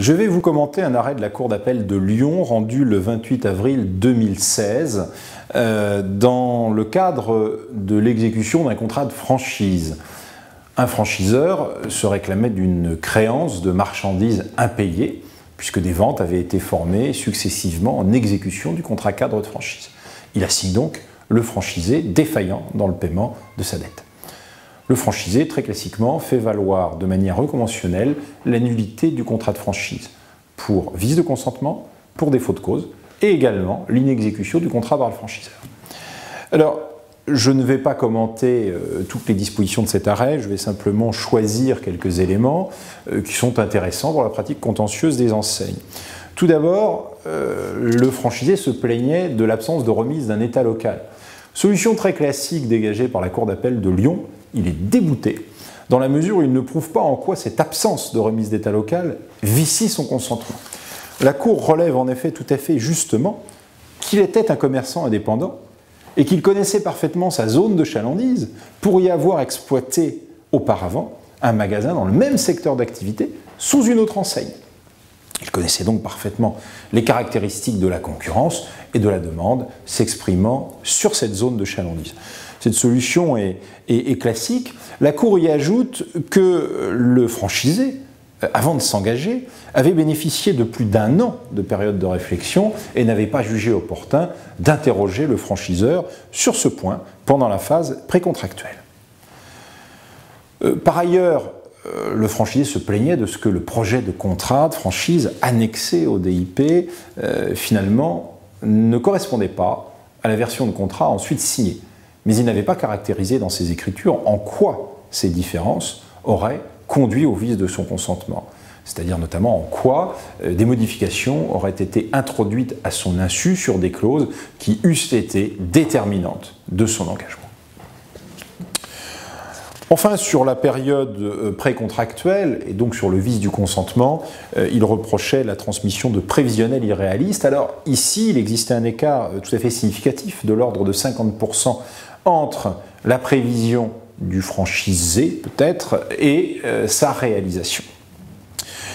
Je vais vous commenter un arrêt de la Cour d'appel de Lyon rendu le 28 avril 2016 dans le cadre de l'exécution d'un contrat de franchise. Un franchiseur se réclamait d'une créance de marchandises impayées puisque des ventes avaient été formées successivement en exécution du contrat cadre de franchise. Il assigne donc le franchisé défaillant dans le paiement de sa dette. Le franchisé, très classiquement, fait valoir de manière reconventionnelle la nullité du contrat de franchise pour vice de consentement, pour défaut de cause, et également l'inexécution du contrat par le franchiseur. Alors, je ne vais pas commenter toutes les dispositions de cet arrêt, je vais simplement choisir quelques éléments qui sont intéressants pour la pratique contentieuse des enseignes. Tout d'abord, le franchisé se plaignait de l'absence de remise d'un état local. Solution très classique dégagée par la Cour d'appel de Lyon, il est débouté, dans la mesure où il ne prouve pas en quoi cette absence de remise d'état local vicie son consentement. La Cour relève en effet tout à fait justement qu'il était un commerçant indépendant et qu'il connaissait parfaitement sa zone de chalandise pour y avoir exploité auparavant un magasin dans le même secteur d'activité sous une autre enseigne. Il connaissait donc parfaitement les caractéristiques de la concurrence et de la demande s'exprimant sur cette zone de chalandise. Cette solution est classique. La Cour y ajoute que le franchisé, avant de s'engager, avait bénéficié de plus d'1 an de période de réflexion et n'avait pas jugé opportun d'interroger le franchiseur sur ce point pendant la phase précontractuelle. Par ailleurs, le franchisé se plaignait de ce que le projet de contrat de franchise annexé au DIP, finalement, ne correspondait pas à la version de contrat ensuite signée. Mais il n'avait pas caractérisé dans ses écritures en quoi ces différences auraient conduit au vice de son consentement. C'est-à-dire notamment en quoi des modifications auraient été introduites à son insu sur des clauses qui eussent été déterminantes de son engagement. Enfin, sur la période précontractuelle, et donc sur le vice du consentement, il reprochait la transmission de prévisionnels irréalistes. Alors ici, il existait un écart tout à fait significatif de l'ordre de 50% entre la prévision du franchisé, peut-être, et sa réalisation.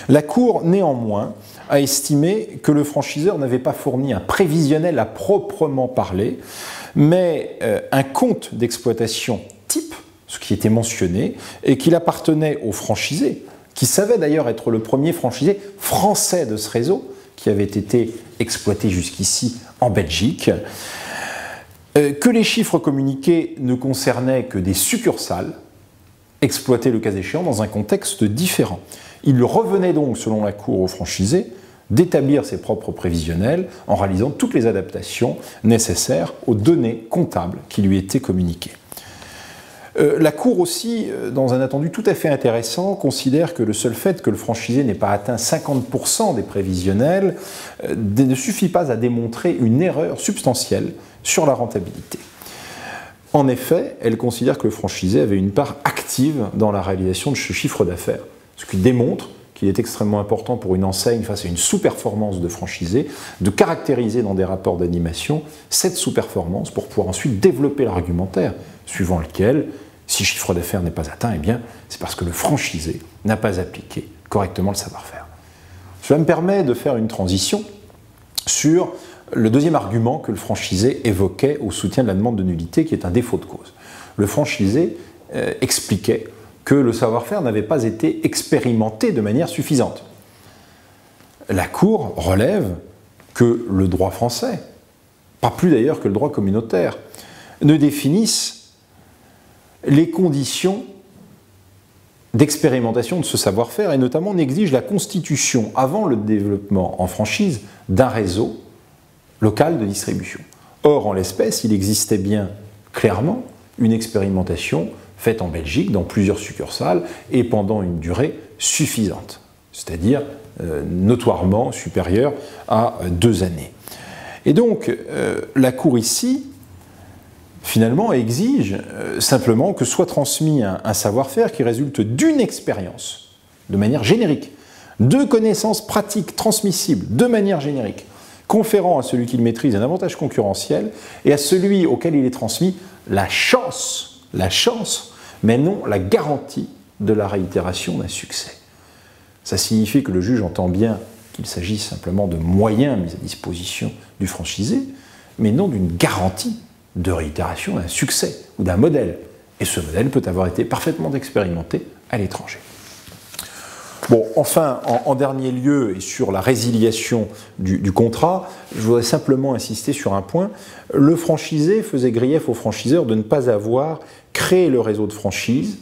La Cour, néanmoins, a estimé que le franchiseur n'avait pas fourni un prévisionnel à proprement parler, mais un compte d'exploitation type, ce qui était mentionné, et qu'il appartenait au franchisé, qui savait d'ailleurs être le premier franchisé français de ce réseau, qui avait été exploité jusqu'ici en Belgique, que les chiffres communiqués ne concernaient que des succursales, exploitées le cas échéant dans un contexte différent. Il revenait donc, selon la Cour, au franchisé d'établir ses propres prévisionnels en réalisant toutes les adaptations nécessaires aux données comptables qui lui étaient communiquées. La Cour aussi, dans un attendu tout à fait intéressant, considère que le seul fait que le franchisé n'ait pas atteint 50% des prévisionnels ne suffit pas à démontrer une erreur substantielle sur la rentabilité. En effet, elle considère que le franchisé avait une part active dans la réalisation de ce chiffre d'affaires, ce qui démontre qu'il est extrêmement important pour une enseigne face à une sous-performance de franchisé de caractériser dans des rapports d'animation cette sous-performance pour pouvoir ensuite développer l'argumentaire suivant lequel, si le chiffre d'affaires n'est pas atteint, eh bien, c'est parce que le franchisé n'a pas appliqué correctement le savoir-faire. Cela me permet de faire une transition sur le deuxième argument que le franchisé évoquait au soutien de la demande de nullité, qui est un défaut de cause. Le franchisé expliquait que le savoir-faire n'avait pas été expérimenté de manière suffisante. La Cour relève que le droit français, pas plus d'ailleurs que le droit communautaire, ne définissent les conditions d'expérimentation de ce savoir-faire et notamment n'exige la constitution, avant le développement en franchise, d'un réseau local de distribution. Or, en l'espèce, il existait bien clairement une expérimentation faite en Belgique dans plusieurs succursales et pendant une durée suffisante, c'est-à-dire notoirement supérieure à 2 années. Et donc, la Cour ici, finalement, exige simplement que soit transmis un savoir-faire qui résulte d'une expérience, de manière générique, de connaissances pratiques transmissibles, de manière générique, conférant à celui qui le maîtrise un avantage concurrentiel et à celui auquel il est transmis la chance, mais non la garantie de la réitération d'un succès. Ça signifie que le juge entend bien qu'il s'agit simplement de moyens mis à disposition du franchisé, mais non d'une garantie de réitération, d'un succès ou d'un modèle. Et ce modèle peut avoir été parfaitement expérimenté à l'étranger. Bon, enfin, en dernier lieu, et sur la résiliation du contrat, je voudrais simplement insister sur un point. Le franchisé faisait grief au franchiseur de ne pas avoir créé le réseau de franchise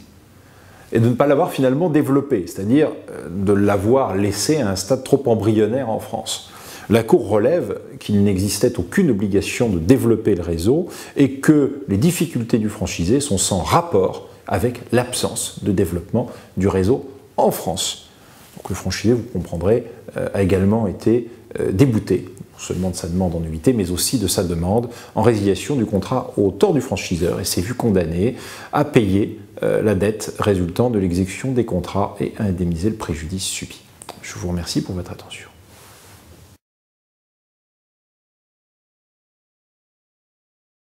et de ne pas l'avoir finalement développé, c'est-à-dire de l'avoir laissé à un stade trop embryonnaire en France. La Cour relève qu'il n'existait aucune obligation de développer le réseau et que les difficultés du franchisé sont sans rapport avec l'absence de développement du réseau en France. Donc le franchisé, vous comprendrez, a également été débouté, non seulement de sa demande en nullité, mais aussi de sa demande en résiliation du contrat au tort du franchiseur et s'est vu condamné à payer la dette résultant de l'exécution des contrats et à indemniser le préjudice subi. Je vous remercie pour votre attention.